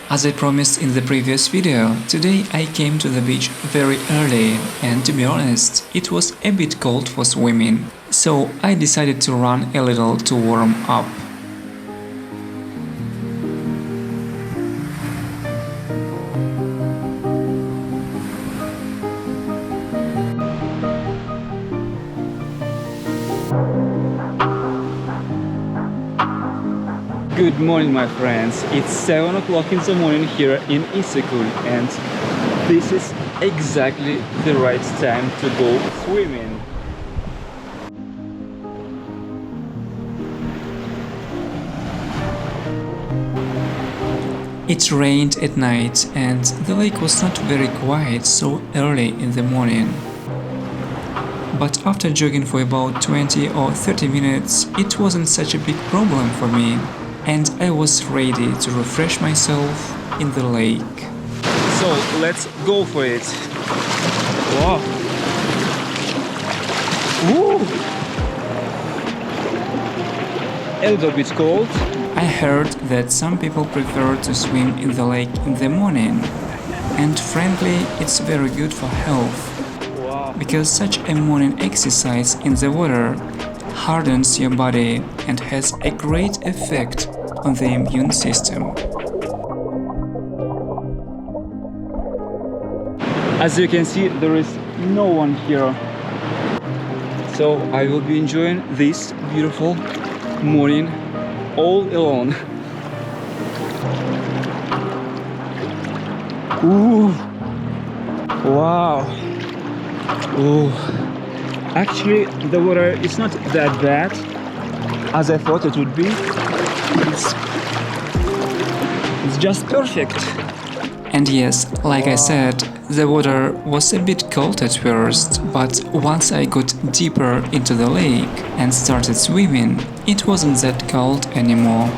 As I promised in the previous video, today I came to the beach very early and to be honest, it was a bit cold for swimming, so I decided to run a little to warm up. Good morning, my friends. It's 7 o'clock in the morning here in Isykyl, and this is exactly the right time to go swimming. It rained at night and the lake was not very quiet so early in the morning. But after jogging for about 20 or 30 minutes, it wasn't such a big problem for me, and I was ready to refresh myself in the lake. So let's go for it. Wow. Woo! A little bit cold. I heard that some people prefer to swim in the lake in the morning, and frankly, it's very good for health. Wow. Because such a morning exercise in the water hardens your body and has a great effect on the immune system. As you can see, there is no one here. So I will be enjoying this beautiful morning all alone. Ooh. Wow. Ooh. Actually, the water is not that bad as I thought it would be. It's just perfect. And yes, like I said, the water was a bit cold at first, but once I got deeper into the lake and started swimming, it wasn't that cold anymore.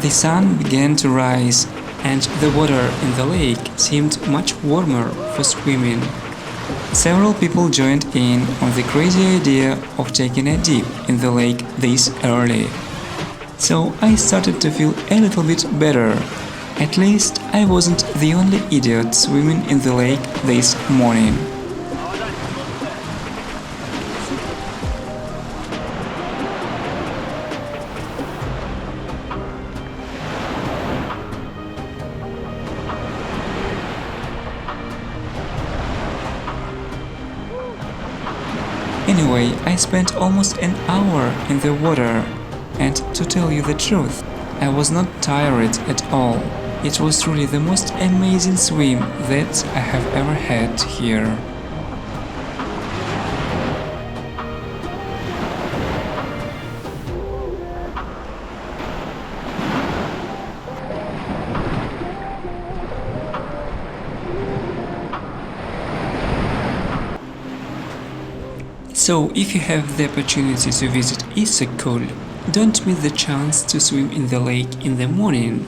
The sun began to rise, and the water in the lake seemed much warmer for swimming. Several people joined in on the crazy idea of taking a dip in the lake this early. So I started to feel a little bit better. At least I wasn't the only idiot swimming in the lake this morning. Anyway, I spent almost an hour in the water, and to tell you the truth, I was not tired at all. It was really the most amazing swim that I have ever had here. So if you have the opportunity to visit Isykyl, don't miss the chance to swim in the lake in the morning.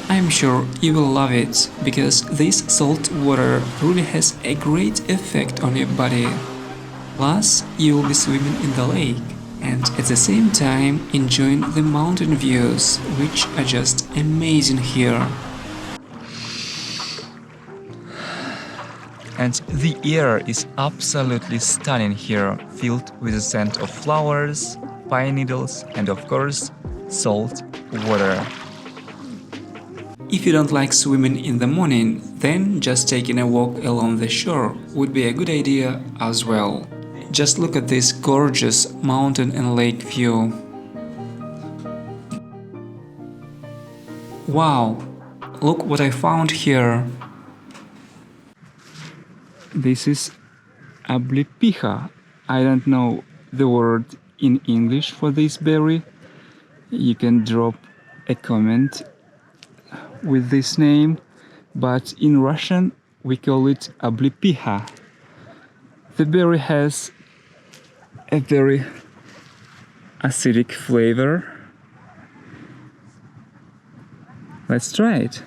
I'm sure you will love it, because this salt water really has a great effect on your body. Plus, you will be swimming in the lake and at the same time enjoying the mountain views, which are just amazing here. And the air is absolutely stunning here, filled with the scent of flowers, pine needles and of course, salt water. If you don't like swimming in the morning, then just taking a walk along the shore would be a good idea as well. Just look at this gorgeous mountain and lake view. Wow, look what I found here. This is oblipicha. I don't know the word in English for this berry. You can drop a comment with this name, but in Russian we call it oblipicha. The berry has a very acidic flavor. Let's try it.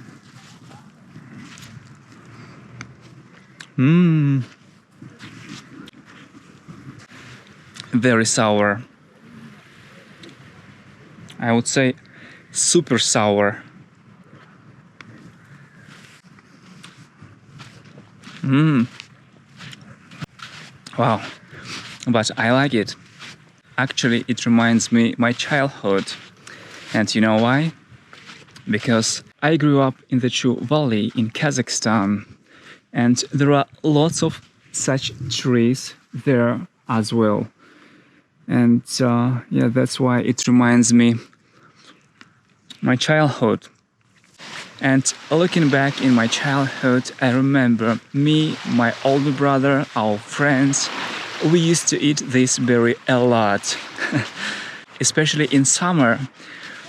Very sour. I would say super sour. Wow, but I like it. Actually, it reminds me my childhood. And you know why? Because I grew up in the Chu Valley in Kazakhstan, and there are lots of such trees there as well. And yeah, that's why it reminds me my childhood. And looking back in my childhood, I remember me, my older brother, our friends, we used to eat this berry a lot. Especially in summer,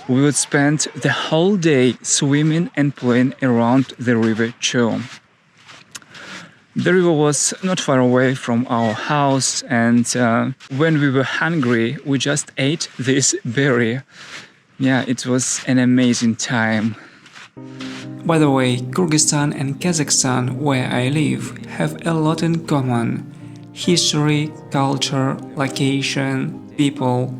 we would spend the whole day swimming and playing around the river Chu. The river was not far away from our house, and when we were hungry, we just ate this berry. Yeah, it was an amazing time. By the way, Kyrgyzstan and Kazakhstan, where I live, have a lot in common. History, culture, location, people,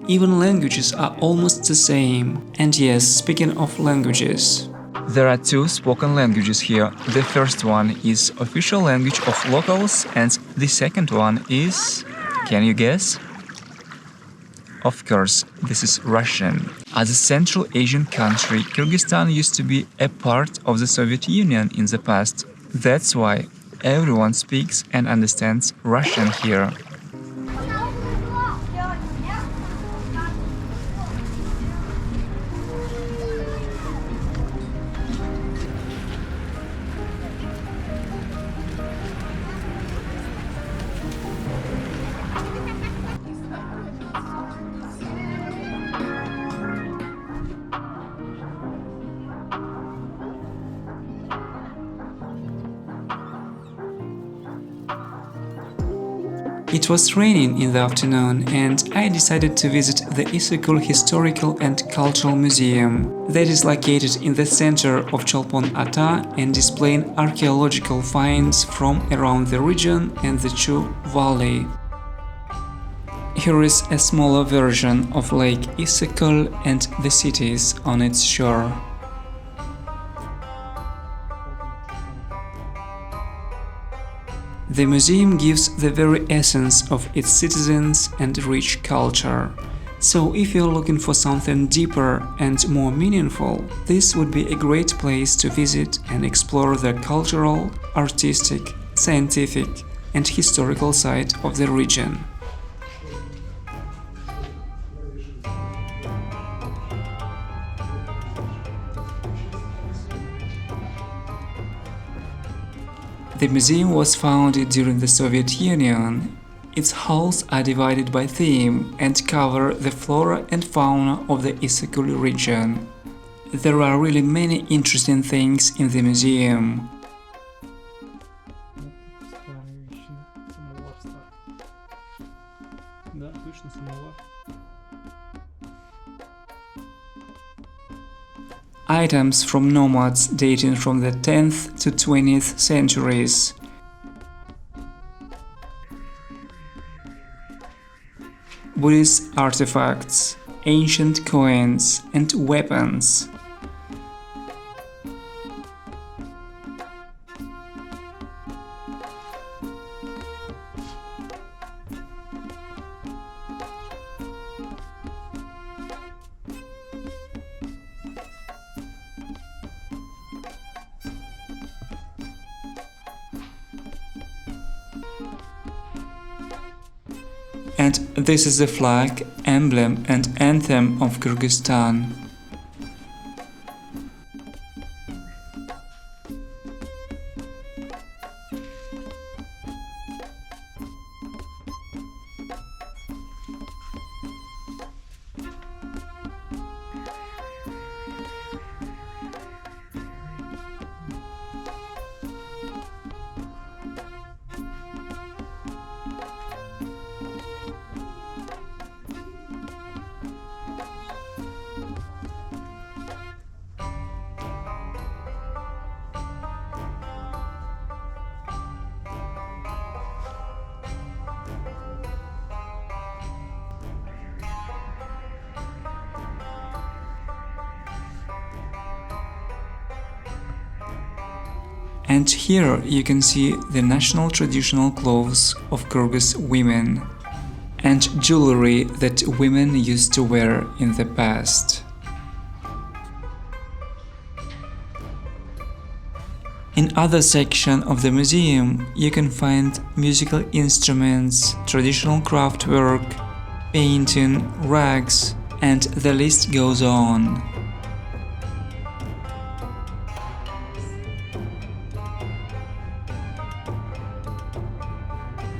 even languages are almost the same. And yes, speaking of languages, there are two spoken languages here. The first one is official language of locals, and the second one is... can you guess? Of course, this is Russian. As a Central Asian country, Kyrgyzstan used to be a part of the Soviet Union in the past. That's why everyone speaks and understands Russian here. It was raining in the afternoon, and I decided to visit the Issyk Historical and Cultural Museum that is located in the center of Cholpon Ata and displaying archaeological finds from around the region and the Chu Valley. Here is a smaller version of Lake Issyk and the cities on its shore. The museum gives the very essence of its citizens and rich culture. So if you're looking for something deeper and more meaningful, this would be a great place to visit and explore the cultural, artistic, scientific and historical side of the region. The museum was founded during the Soviet Union. Its halls are divided by theme and cover the flora and fauna of the Issyk region. There are really many interesting things in the museum. Items from nomads dating from the 10th to 20th centuries. Buddhist artifacts, ancient coins and weapons. And this is the flag, emblem and anthem of Kyrgyzstan. And here you can see the national traditional clothes of Kyrgyz women and jewelry that women used to wear in the past. In other section of the museum, you can find musical instruments, traditional craftwork, painting, rugs, and the list goes on.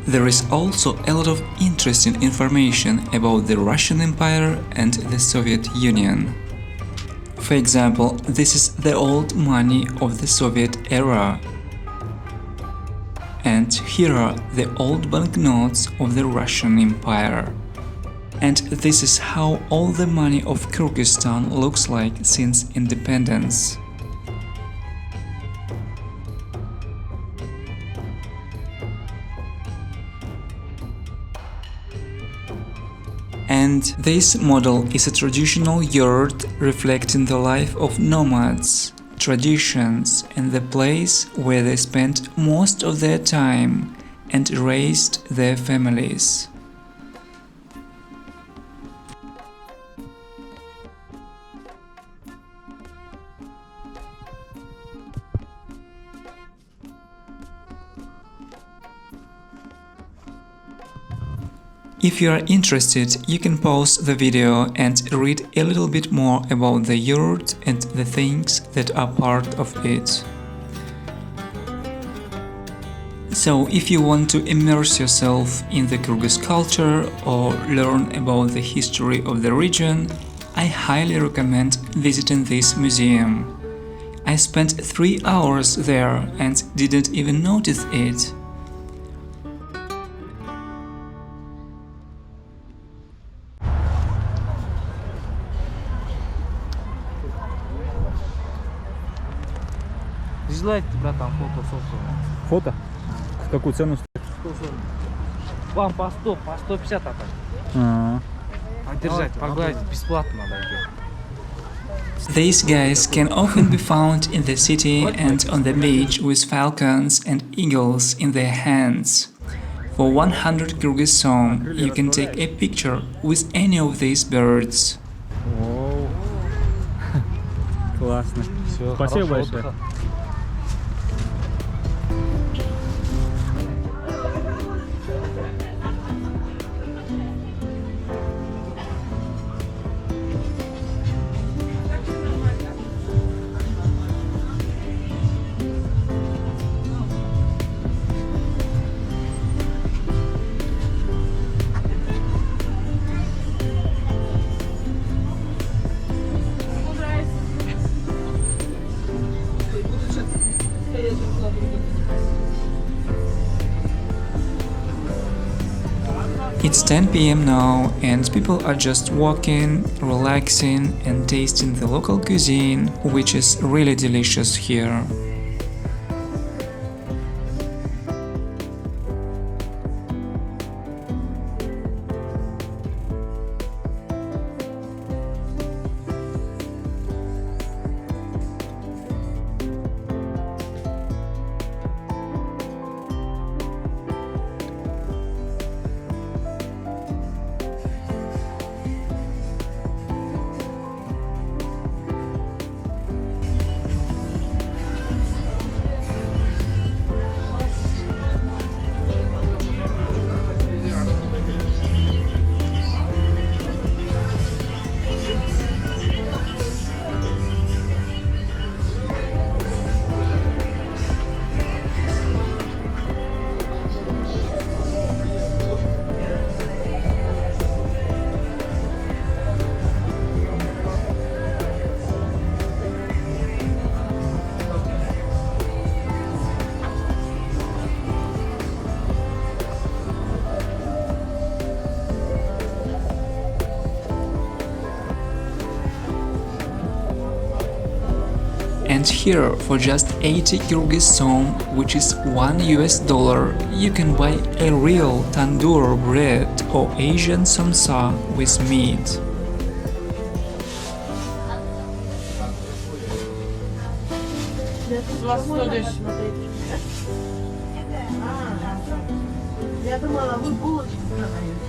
There is also a lot of interesting information about the Russian Empire and the Soviet Union. For example, this is the old money of the Soviet era. And here are the old banknotes of the Russian Empire. And this is how all the money of Kyrgyzstan looks like since independence. And this model is a traditional yurt reflecting the life of nomads, traditions, and the place where they spent most of their time and raised their families. If you are interested, you can pause the video and read a little bit more about the yurt and the things that are part of it. So, if you want to immerse yourself in the Kyrgyz culture or learn about the history of the region, I highly recommend visiting this museum. I spent 3 hours there and didn't even notice it. Желаете, братан, фото, фото. Фото? Какую цену? Вам по 100, по 150 а так. А, Держать, погладить бесплатно дойдет. These guys can often be found in the city and on the beach with falcons and eagles in their hands. For 100 Kyrgyz som, you can take a picture with any of these birds. Оу. Классно. Всё, Спасибо хорошего большое. отдыха. It's 10 p.m. now and people are just walking, relaxing and tasting the local cuisine, which is really delicious here. And here, for just 80 Kyrgyz som, which is $1, you can buy a real tandoor bread or Asian samsa with meat. Я думала, вы булочки продаете.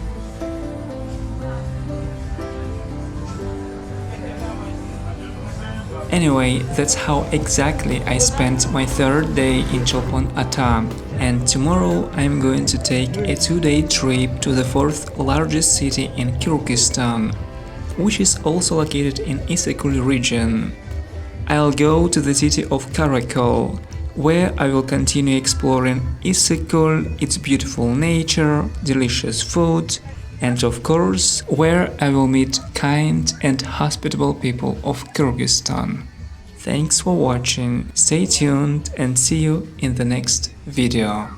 Anyway, that's how exactly I spent my third day in Cholpon Ata. And tomorrow I'm going to take a 2-day trip to the fourth largest city in Kyrgyzstan, which is also located in Issyk-Kul region. I'll go to the city of Karakol, where I will continue exploring Issyk-Kul, its beautiful nature, delicious food, and of course, where I will meet kind and hospitable people of Kyrgyzstan. Thanks for watching, stay tuned and see you in the next video.